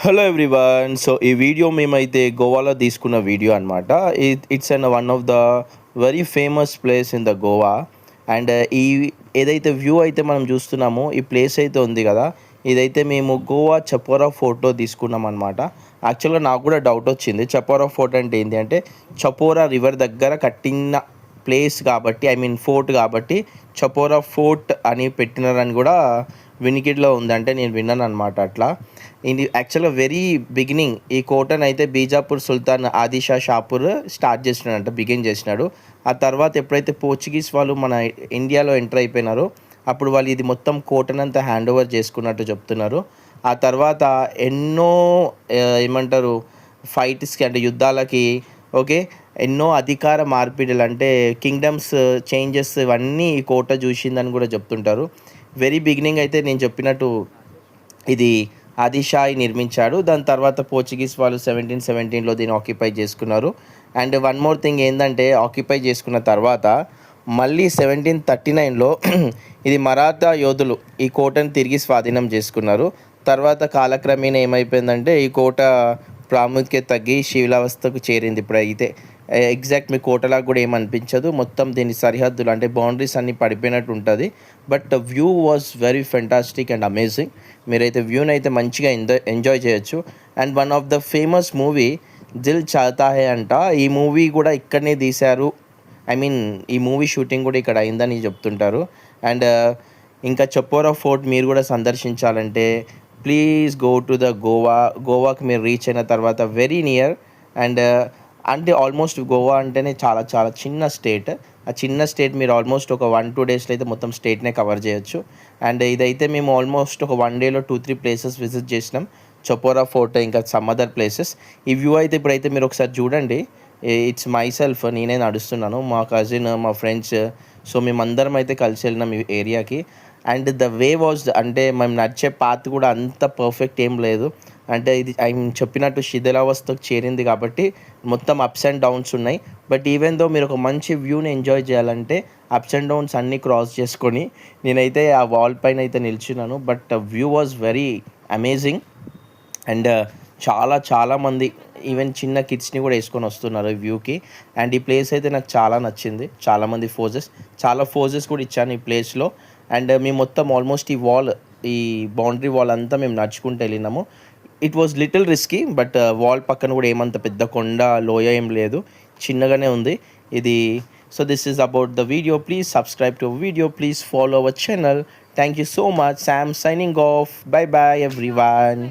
Hello everyone. So ఈ video మేమైతే గోవాలో తీసుకున్న వీడియో అనమాట. It's and one of the very famous place in the Goa. And ఈ ఏదైతే వ్యూ అయితే మనం చూస్తున్నామో ఈ ప్లేస్ అయితే ఉంది కదా, ఇదైతే మేము గోవా చపోరా ఫోర్ట్లో తీసుకున్నాం అనమాట. యాక్చువల్గా నాకు కూడా డౌట్ వచ్చింది, చపోరా ఫోర్ట్ అంటే ఏంటి అంటే చపోరా రివర్ దగ్గర కట్టిన ప్లేస్ కాబట్టి, ఐ మీన్ ఫోర్ట్ కాబట్టి చపోరా ఫోర్ట్ అని పెట్టినారని కూడా వినికిడిలో ఉంది. అంటే నేను విన్నాను అనమాట అట్లా. ఇది యాక్చువల్గా వెరీ బిగినింగ్ ఈ కోటను అయితే బీజాపూర్ సుల్తాన్ ఆదిషా షాపూర్ స్టార్ట్ చేసినాడంట, బిగిన్ చేసినాడు. ఆ తర్వాత ఎప్పుడైతే పోర్చుగీస్ వాళ్ళు మన ఇండియాలో ఎంటర్ అయిపోయినారో అప్పుడు వాళ్ళు ఇది మొత్తం కోటనంతా హ్యాండ్ ఓవర్ చేసుకున్నట్టు చెప్తున్నారు. ఆ తర్వాత ఎన్నో ఏమంటారు ఫైట్స్కి అంటే యుద్ధాలకి, ఓకే, ఎన్నో అధికార మార్పిడులు అంటే కింగ్డమ్స్ చేంజెస్ ఇవన్నీ ఈ కోట చూసిందని కూడా చెప్తుంటారు. వెరీ బిగినింగ్ అయితే నేను చెప్పినట్టు ఇది ఆదిషాయి నిర్మించాడు. దాని తర్వాత పోర్చుగీస్ వాళ్ళు 1717లో దీన్ని ఆక్యుపై చేసుకున్నారు. అండ్ వన్ మోర్ థింగ్ ఏంటంటే ఆక్యుపై చేసుకున్న తర్వాత మళ్ళీ 1739లో ఇది మరాఠా యోధులు ఈ కోటను తిరిగి స్వాధీనం చేసుకున్నారు. తర్వాత కాలక్రమేణా ఏమైపోయిందంటే ఈ కోట ప్రాముఖ్యత తగ్గి శిథిలావస్థకు చేరింది. ఇప్పుడు అయితే ఎగ్జాక్ట్ మీ కోటలాగా కూడా ఏమనిపించదు, మొత్తం దీని సరిహద్దులు అంటే బౌండరీస్ అన్నీ పడిపోయినట్టు ఉంటుంది. But view was very fantastic and amazing. మీరైతే వ్యూని అయితే మంచిగా ఎంజాయ్ చేయొచ్చు. And one of the famous movie Dil Chahta Hai అంట, ఈ మూవీ కూడా ఇక్కడనే తీశారు. ఐ మీన్ ఈ మూవీ షూటింగ్ కూడా ఇక్కడ అయిందని చెప్తుంటారు. అండ్ ఇంకా చపోరా ఫోర్ట్ మీరు కూడా సందర్శించాలంటే ప్లీజ్ గో టు ద గోవాకి మీరు రీచ్ అయిన తర్వాత వెరీ నియర్. అండ్ అంటే ఆల్మోస్ట్ గోవా అంటేనే చాలా చాలా చిన్న స్టేట్. ఆ చిన్న స్టేట్ మీరు ఆల్మోస్ట్ ఒక 1-2 డేస్లో అయితే మొత్తం స్టేట్నే కవర్ చేయొచ్చు. అండ్ ఇదైతే మేము ఆల్మోస్ట్ ఒక 1 డేలో 2-3 ప్లేసెస్ విజిట్ చేసినాం, చపోరా ఫోర్ట్ ఇంకా సమ్ అదర్ ప్లేసెస్. ఈ వ్యూ అయితే ఇప్పుడైతే మీరు ఒకసారి చూడండి. ఇట్స్ మై సెల్ఫ్, నేనే నడుస్తున్నాను, మా కజిన్, మా ఫ్రెండ్స్, సో మేమందరం అయితే కలిసి వెళ్ళినాం ఈ ఏరియాకి. అండ్ ద వే వాజ్ అంటే మేము నడిచే పాత్ కూడా అంత పర్ఫెక్ట్ ఏం లేదు. అంటే ఇది ఆయన చెప్పినట్టు శిథిలావస్థకు చేరింది కాబట్టి మొత్తం అప్స్ అండ్ డౌన్స్ ఉన్నాయి. బట్ ఈవెన్ దో మీరు ఒక మంచి వ్యూని ఎంజాయ్ చేయాలంటే అప్స్ అండ్ డౌన్స్ అన్నీ క్రాస్ చేసుకొని నేనైతే ఆ వాల్ పైన అయితే నిల్చున్నాను. But view was very amazing. And చాలా చాలామంది ఈవెన్ చిన్న కిడ్స్ని కూడా వేసుకొని వస్తున్నారు ఈ వ్యూకి. అండ్ ఈ ప్లేస్ అయితే నాకు చాలా నచ్చింది. చాలామంది చాలా ఫోజెస్ కూడా ఇచ్చాను ఈ ప్లేస్లో. అండ్ మేము మొత్తం ఆల్మోస్ట్ ఈ బౌండరీ వాల్ అంతా మేము నడుచుకుంటూ వెళ్ళినాము. It was little risky, but wall పక్కన కూడా ఏమంత పెద్ద కొండ లోయ ఏం లేదు, చిన్నగానే ఉంది ఇది. So this is about the video. Please subscribe to video, please follow our channel. Thank you so much. Sam signing off. Bye bye everyone.